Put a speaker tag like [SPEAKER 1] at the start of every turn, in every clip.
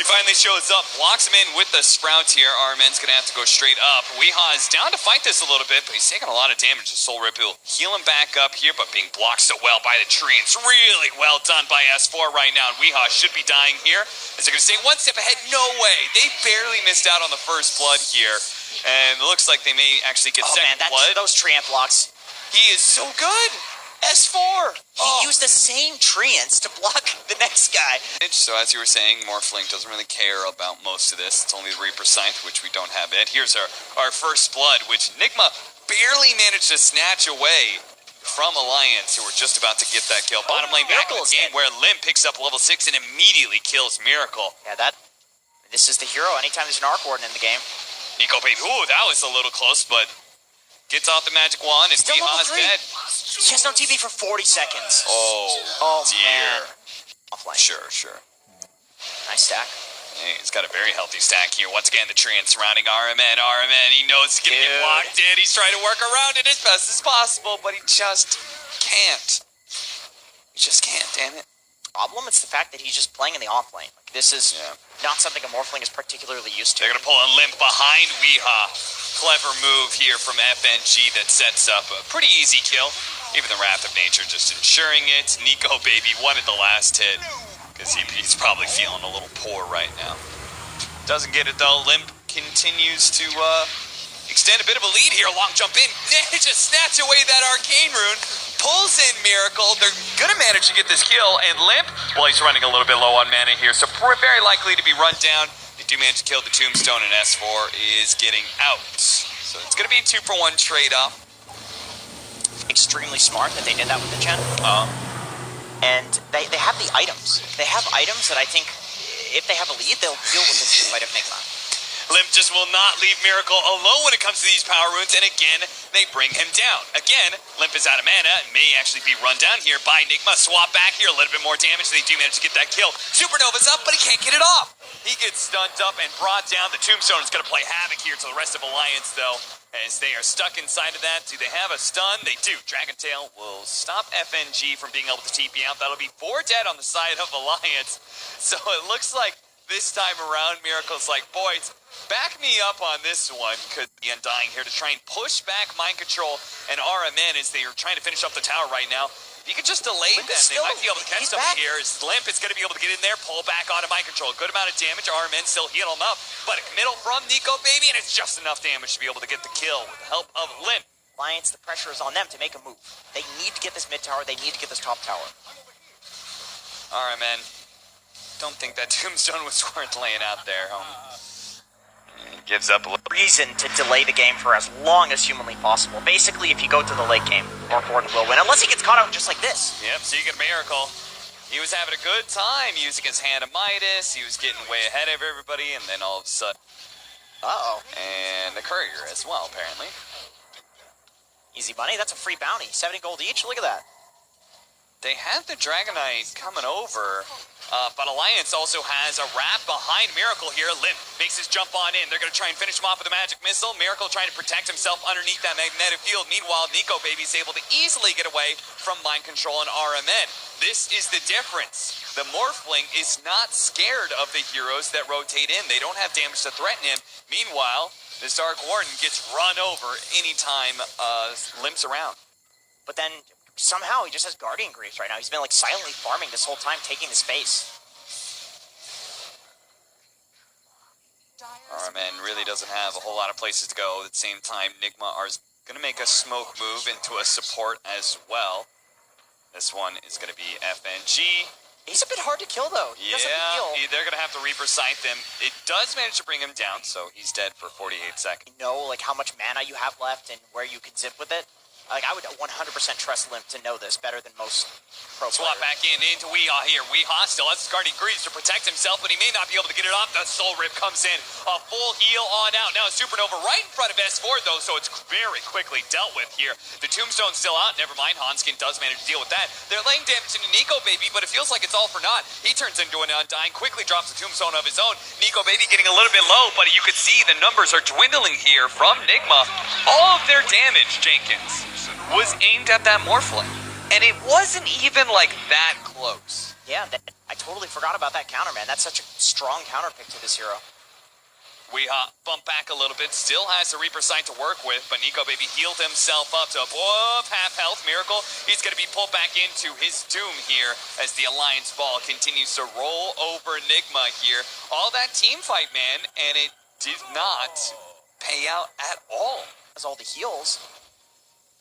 [SPEAKER 1] He finally shows up, blocks him in with the Sprout here. Armen's gonna have to go straight up. Weehaw is down to fight this a little bit, but he's taking a lot of damage. The Soul Rip will heal him back up here, but being blocked so well by the tree. It's really well done by S4 right now, and Weehaw should be dying here. As they're gonna stay one step ahead, no way. They barely missed out on the first blood here, and it looks like they may actually get second blood.
[SPEAKER 2] Those treant blocks.
[SPEAKER 1] He is so good. S4!
[SPEAKER 2] He used the same treants to block the next guy.
[SPEAKER 1] So as you were saying, Morphling doesn't really care about most of this. It's only the Reaper Scythe, which we don't have yet. Here's our first blood, which Nigma barely managed to snatch away from Alliance, who were just about to get that kill. Bottom lane back in the game where Limp picks up level 6 and immediately kills Miracle.
[SPEAKER 2] Yeah, this is the hero anytime there's an Arc Warden in the game.
[SPEAKER 1] Nico Baby, ooh, that was a little close, but gets off the magic wand and Weehaw's dead.
[SPEAKER 2] He has no TV for 40 seconds.
[SPEAKER 1] Oh dear.
[SPEAKER 2] Man. Offline.
[SPEAKER 1] Sure.
[SPEAKER 2] Nice stack.
[SPEAKER 1] Hey, he's got a very healthy stack here. Once again, the treant surrounding RMN. He knows he's going to get blocked in. He's trying to work around it as best as possible, but he just can't. He just can't, damn it.
[SPEAKER 2] Problem, it's the fact that he's just playing in the off lane. Like, this is not something a Morphling is particularly used to.
[SPEAKER 1] They're going to pull a Limp behind Weehaw. Clever move here from FNG that sets up a pretty easy kill. Even the Wrath of Nature just ensuring it. Nico Baby wanted the last hit because he's probably feeling a little poor right now. Doesn't get it though. Limp continues to extend a bit of a lead here. Long jump in. Just snatch away that arcane rune. Pulls in Miracle. They're going to manage to get this kill. And Limp, well, he's running a little bit low on mana here, so very likely to be run down. They do manage to kill the Tombstone, and S4 is getting out. So it's going to be a 2-for-1 trade-off.
[SPEAKER 2] Extremely smart that they did that with the Chen. And they have the items. They have items that I think if they have a lead, they'll deal with this fight of Nigma.
[SPEAKER 1] Limp just will not leave Miracle alone when it comes to these power runes, and again, they bring him down. Again, Limp is out of mana and may actually be run down here by Nigma. Swap back here, a little bit more damage. They do manage to get that kill. Supernova's up, but he can't get it off. He gets stunned up and brought down. The Tombstone is going to play havoc here to the rest of Alliance, though, as they are stuck inside of that. Do they have a stun? They do. Dragon Tail will stop FNG from being able to TP out. That'll be 4 dead on the side of Alliance. So it looks like this time around, Miracle's like, boys, back me up on this one. Could be Undying here to try and push back Mind Control and RMN as they are trying to finish up the tower right now. If you could just delay them, they might be able to catch something here. Limp is going to be able to get in there, pull back onto Mind Control. Good amount of damage. RMN still heal him up, but a committal from Nico Baby, and it's just enough damage to be able to get the kill with the help of Limp.
[SPEAKER 2] Alliance, the pressure is on them to make a move. They need to get this mid tower. They need to get this top tower.
[SPEAKER 1] RMN, don't think that Tombstone was worth laying out there, homie. Gives up a little.
[SPEAKER 2] Reason to delay the game for as long as humanly possible. Basically, if you go to the late game, Arc Warden will win, unless he gets caught out just like this.
[SPEAKER 1] Yep, so you get a Miracle. He was having a good time using his Hand of Midas. He was getting way ahead of everybody, and then all of a sudden... And the Courier as well, apparently.
[SPEAKER 2] Easy money, that's a free bounty. 70 gold each, look at that.
[SPEAKER 1] They have the Dragonite coming over, but Alliance also has a wrap behind Miracle here. Limp makes his jump on in. They're going to try and finish him off with a magic missile. Miracle trying to protect himself underneath that magnetic field. Meanwhile, Nico Baby's able to easily get away from Mind Control and RMN. This is the difference. The Morphling is not scared of the heroes that rotate in. They don't have damage to threaten him. Meanwhile, this Dark Warden gets run over anytime Limp's around.
[SPEAKER 2] But then somehow he just has Guardian Greaves right now. He's been like silently farming this whole time, taking the space.
[SPEAKER 1] RMN really doesn't have a whole lot of places to go. At the same time, Nigma are going to make a smoke move into a support as well. This one is going to be FNG.
[SPEAKER 2] He's a bit hard to kill, though.
[SPEAKER 1] They're going to have to Reaper Scythe him. It does manage to bring him down, so he's dead for 48 seconds.
[SPEAKER 2] You know, like, how much mana you have left and where you can zip with it? Like, I would 100% trust Limp to know this better than most pro players.
[SPEAKER 1] Swap back into Weehaw here. Weehaw still has Guardian Greaves to protect himself, but he may not be able to get it off. The Soul Rip comes in. A full heal on out. Now a Supernova right in front of S4, though, so it's very quickly dealt with here. The Tombstone's still out. Never mind, Hanskin does manage to deal with that. They're laying damage into Nico Baby, but it feels like it's all for naught. He turns into an Undying, quickly drops the Tombstone of his own. Nico Baby getting a little bit low, but you could see the numbers are dwindling here from Nigma. All of their damage, Jenkins, was aimed at that Morphling, and it wasn't even like that close.
[SPEAKER 2] Yeah, I totally forgot about that counter, man. That's such a strong counter pick to this hero.
[SPEAKER 1] We bump back a little bit, still has the Reaper sight to work with, but Nico Baby healed himself up to above half health. Miracle, he's going to be pulled back into his doom here as the Alliance ball continues to roll over Nigma here. All that team fight, man, and it did not pay out at all.
[SPEAKER 2] As all the heals,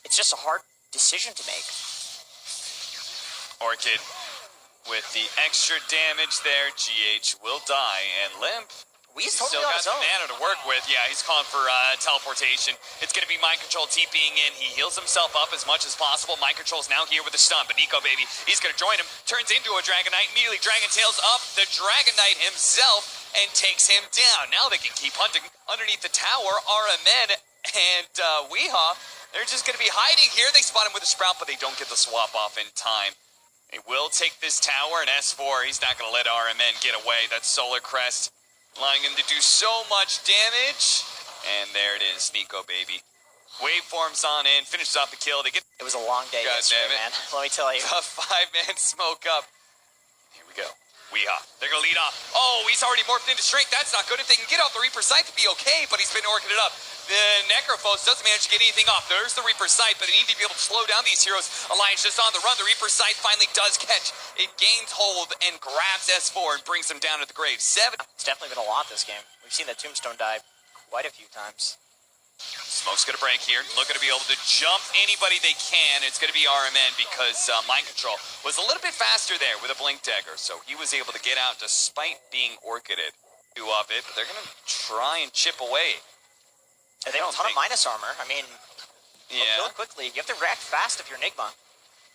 [SPEAKER 2] it's just a hard decision to make.
[SPEAKER 1] Orchid with the extra damage there. GH will die, and Limp,
[SPEAKER 2] He's
[SPEAKER 1] still
[SPEAKER 2] totally on
[SPEAKER 1] got
[SPEAKER 2] his
[SPEAKER 1] some
[SPEAKER 2] own.
[SPEAKER 1] mana to work with. Yeah, he's calling for teleportation. It's going to be Mind Control TPing in. He heals himself up as much as possible. Mind Control's now here with a stun, but Nico Baby, he's going to join him. Turns into a Dragon Knight. Immediately Dragon Tails up the Dragon Knight himself and takes him down. Now they can keep hunting underneath the tower. RMN and Weehaw, they're just going to be hiding here. They spot him with a Sprout, but they don't get the swap off in time. They will take this tower, and S4, he's not going to let RMN get away. That Solar Crest allowing him to do so much damage. And there it is, Nico Baby. Waveforms on in, finishes off the kill. They get...
[SPEAKER 2] It was a long day yesterday, man. Let me tell you.
[SPEAKER 1] A 5-man smoke up. Here we go. Weehaw. They're going to lead off. Oh, he's already morphed into strength. That's not good. If they can get off the Reaper sight to be okay, but he's been orchided up. The Necrophos doesn't manage to get anything off. There's the Reaper sight, but they need to be able to slow down these heroes. Alliance just on the run. The Reaper sight finally does catch. It gains hold and grabs S4 and brings him down to the grave. 7.
[SPEAKER 2] It's definitely been a lot this game. We've seen that Tombstone die quite a few times.
[SPEAKER 1] Smoke's going to break here. Looking to be able to jump anybody they can. It's going to be RMN because Mind Control was a little bit faster there with a Blink Dagger, so he was able to get out despite being orchided. Two of it, but they're going to try and chip away.
[SPEAKER 2] And they have a ton of minus armor. I mean,
[SPEAKER 1] yeah.
[SPEAKER 2] kill it quickly. You have to react fast if you're Nigma.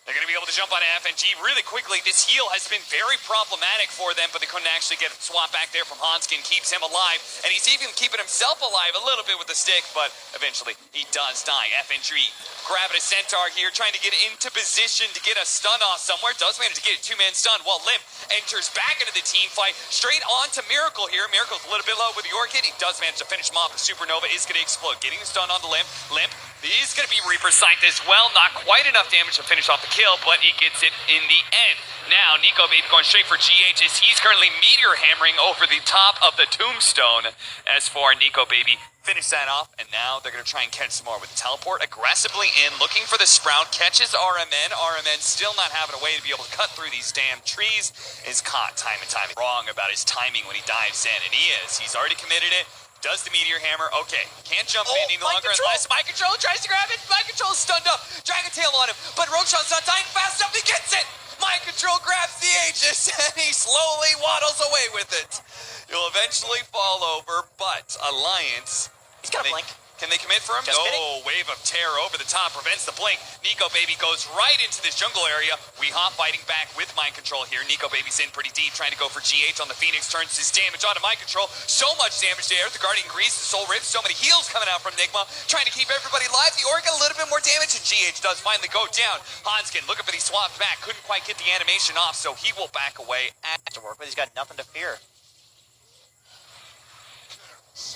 [SPEAKER 1] They're going to be able to jump on FNG really quickly. This heal has been very problematic for them, but they couldn't actually get a swap back there from Hanskin. Keeps him alive, and he's even keeping himself alive a little bit with the stick, but eventually he does die. FNG grabbing a Centaur here, trying to get into position to get a stun off somewhere. Does manage to get a 2-man stun while Limp enters back into the team fight. Straight on to Miracle here. Miracle's a little bit low with the Orchid. He does manage to finish him off. The Supernova is going to explode. Getting the stun on the Limp. Limp, he's going to be Reaper Sight as well. Not quite enough damage to finish off the kill, but he gets it in the end. Now, Nico Baby going straight for GH as he's currently meteor hammering over the top of the Tombstone. As for Nico Baby, finish that off, and now they're going to try and catch some more with the teleport. Aggressively in, looking for the Sprout, catches RMN. RMN still not having a way to be able to cut through these damn trees. Is caught time and time wrong about his timing when he dives in, and he is. He's already committed it. Does the meteor hammer. Okay, can't jump in any longer unless Mind Control tries to grab it. Mind Control is stunned up. Dragon Tail on him, but Roshan's not dying fast enough. He gets it. Mind Control grabs the Aegis, and he slowly waddles away with it. He'll eventually fall over, but Alliance...
[SPEAKER 2] He's got a blink.
[SPEAKER 1] Can they commit for him?
[SPEAKER 2] Just
[SPEAKER 1] No, wave of terror over the top prevents the blink. Nico Baby goes right into this jungle area. Weehaw fighting back with Mind Control here. Nico Baby's in pretty deep, trying to go for GH on the Phoenix. Turns his damage onto Mind Control. So much damage there. The Guardian Grease, the Soul Rift, so many heals coming out from Nigma. Trying to keep everybody alive. The Orc got a little bit more damage, and GH does finally go down. Hanskin looking for these swaps back. Couldn't quite get the animation off, so he will back away.
[SPEAKER 2] To work with, he's got nothing to fear.
[SPEAKER 1] Gets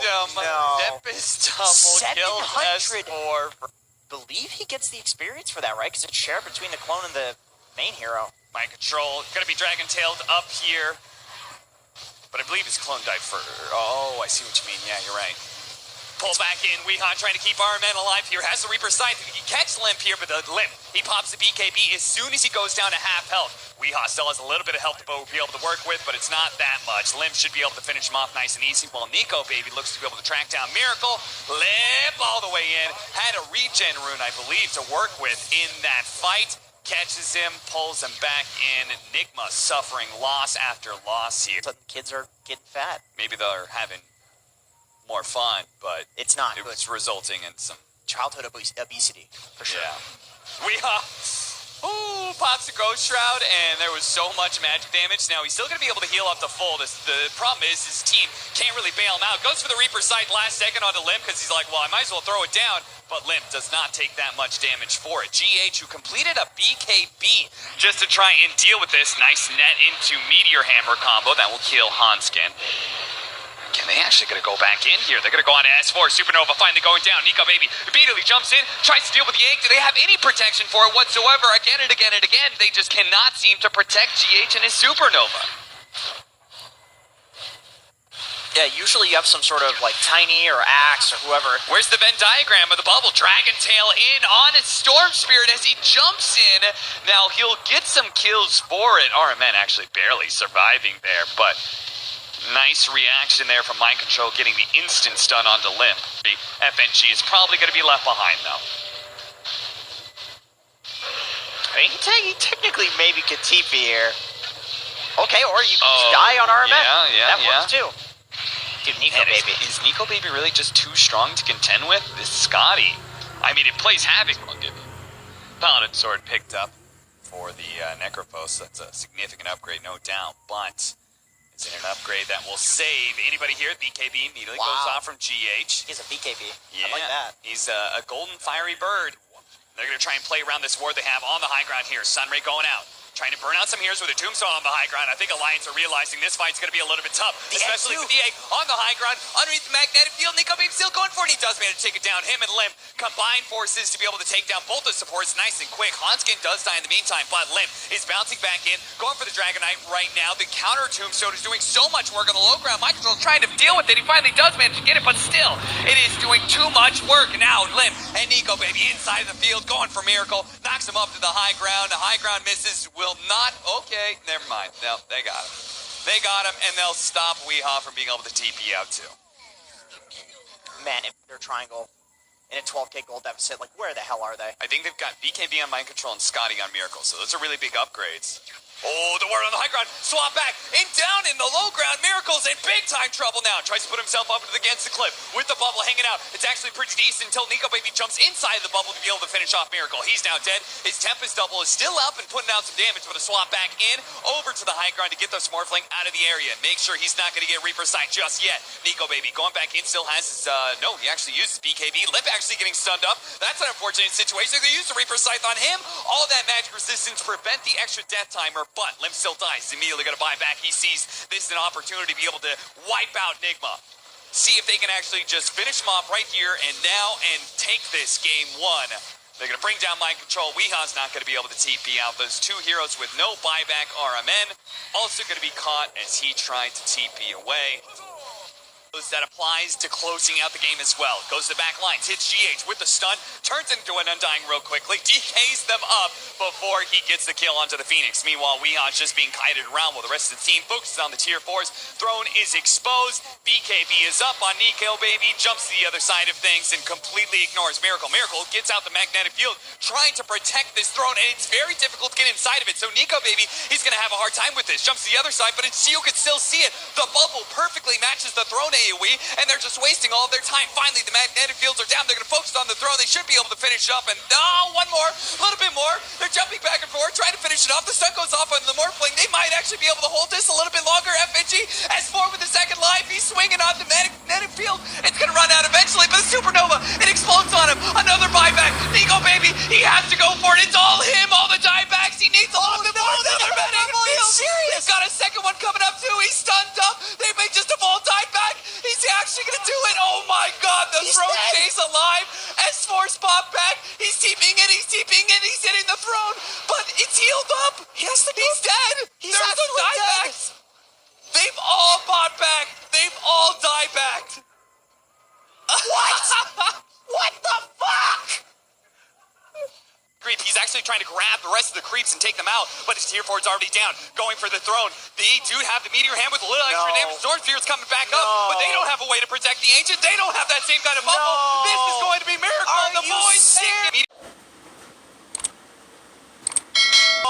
[SPEAKER 1] him.
[SPEAKER 2] No.
[SPEAKER 1] Tempest double kills
[SPEAKER 2] 700.
[SPEAKER 1] S4.
[SPEAKER 2] Believe he gets the experience for that, right? Because it's shared between the clone and the main hero.
[SPEAKER 1] Mind Control, gonna be Dragon-tailed up here. But I believe his clone died first. Oh, I see what you mean. Yeah, you're right. Pull back in. Weehaw trying to keep RMN alive here. Has the Reaper Scythe. He can catch Limp here, but the Limp, he pops the BKB as soon as he goes down to half health. Weehaw still has a little bit of health to be able to work with, but it's not that much. Limp should be able to finish him off nice and easy, while Nico Baby looks to be able to track down Miracle. Limp all the way in. Had a regen rune, I believe, to work with in that fight. Catches him, pulls him back in. Nigma suffering loss after loss here.
[SPEAKER 2] So kids are getting fat.
[SPEAKER 1] Maybe they're having more fun, but
[SPEAKER 2] it's not.
[SPEAKER 1] It was resulting in some
[SPEAKER 2] childhood obesity, for sure.
[SPEAKER 1] Yeah. Pops a Ghost Shroud, and there was so much magic damage. Now, he's still going to be able to heal up to full. The problem is his team can't really bail him out. Goes for the Reaper Sight last second onto Limp because he's like, well, I might as well throw it down. But Limp does not take that much damage for it. GH, who completed a BKB just to try and deal with this. Nice net into Meteor Hammer combo. That will kill Hanskin. Can they actually gonna go back in here? They're gonna go on to S4. Supernova finally going down. Nico Baby immediately jumps in, tries to deal with the egg. Do they have any protection for it whatsoever? Again and again and again, they just cannot seem to protect GH and his Supernova.
[SPEAKER 2] Yeah, usually you have some sort of like Tiny or Axe or whoever.
[SPEAKER 1] Where's the Venn diagram of the bubble? Dragon Tail in on his Storm Spirit as he jumps in. Now he'll get some kills for it. RMN actually barely surviving there, but nice reaction there from Mind Control, getting the instant stun onto Limp. The FNG is probably going to be left behind though.
[SPEAKER 2] I mean, he technically maybe could TP here. Okay, or you can die on RMN.
[SPEAKER 1] Yeah,
[SPEAKER 2] that works too. Dude, Nico Baby.
[SPEAKER 1] Is Nico Baby really just too strong to contend with? This Scotty. I mean, it plays Havoc. Paladin Sword picked up for the Necrophos. That's a significant upgrade, no doubt. But is it an upgrade that will save anybody here? BKB immediately goes off from GH.
[SPEAKER 2] He's a BKB.
[SPEAKER 1] Yeah,
[SPEAKER 2] I like that.
[SPEAKER 1] He's a golden fiery bird. They're going to try and play around this ward they have on the high ground here. Sunray going out. Trying to burn out some heroes with a tombstone on the high ground. I think Alliance are realizing this fight's going to be a little bit tough. Especially with the egg on the high ground. Underneath the magnetic field, Nico Baby still going for it. He does manage to take it down. Him and Limp combine forces to be able to take down both the supports nice and quick. Hanskin does die in the meantime, but Limp is bouncing back in. Going for the Dragonite right now. The counter tombstone is doing so much work on the low ground. Michael's trying to deal with it. He finally does manage to get it, but still, it is doing too much work. Now Limp and Nico Baby inside of the field going for Miracle. Knocks him up to the high ground. The high ground misses. Will not... Okay, never mind. No, they got him. They got him, and they'll stop Weehaw from being able to TP out too.
[SPEAKER 2] Man, if they're triangle in a 12k gold deficit, like where the hell are they?
[SPEAKER 1] I think they've got BKB on Mind Control and Scotty on Miracle, so those are really big upgrades. Oh, the word on the high ground, swap back, and down in the low ground, Miracle's in big time trouble now. Tries to put himself up against the cliff with the bubble hanging out. It's actually pretty decent until Nico Baby jumps inside the bubble to be able to finish off Miracle. He's now dead. His Tempest double is still up and putting out some damage, but a swap back in, over to the high ground to get the Smurfling out of the area. Make sure he's not going to get Reaper Sight just yet. Nico Baby going back in, still has his, no, he actually uses BKB. Limp actually getting stunned up. That's an unfortunate situation. They use the Reaper Scythe on him. All that magic resistance prevent the extra death timer, but Limp still dies. He's immediately going to buy back. He sees this as an opportunity to be able to wipe out Nigma. See if they can actually just finish him off right here and now and take this game one. They're going to bring down Mind Control. Weehaw's not going to be able to TP out. Those two heroes with no buyback RMN also going to be caught as he tried to TP away. That applies to closing out the game as well. Goes to the back lines, hits GH with the stun, turns into an Undying real quickly, DKs them up before he gets the kill onto the Phoenix. Meanwhile, Weeha's just being kited around while the rest of the team focuses on the tier 4s. Throne is exposed. BKB is up on Nico Baby, jumps to the other side of things and completely ignores Miracle. Miracle gets out the magnetic field, trying to protect this throne, and it's very difficult to get inside of it. So Nico Baby, he's going to have a hard time with this. Jumps to the other side, but Shield could still see it. The bubble perfectly matches the throne AoE, and they're just wasting all of their time. Finally, the magnetic fields are down. They're going to focus on the throne. They should be able to finish up. And one more, a little bit more. They're jumping back and forth, trying to finish it off. The sun goes off on the Morphling. They might actually be able to hold this a little bit longer. FNG, S4 with the second life. He's swinging on the magnetic field. It's going to run out eventually, but the Supernova, it explodes on him. Another buyback. Nico Baby, he has to go for it. It's all him, all the diebacks. He needs a lot of another magnetic field. He's got a second one coming up too. He's stunned up. They may just have all died back. He's actually going to do it. Oh my god, the throne stays alive. S4 spot back. He's TPing it, he's hitting the throne, but it's healed up. He's dead. There's no diebacks. They've all bought back. They've all diebacked. What? What the fuck? Creep. He's actually trying to grab the rest of the creeps and take them out, but his tier 4's already down, going for the throne. They do have the meteor hand with a little extra damage. Storm Fear's coming back up, but they don't have a way to protect the ancient. They don't have that same kind of bubble. They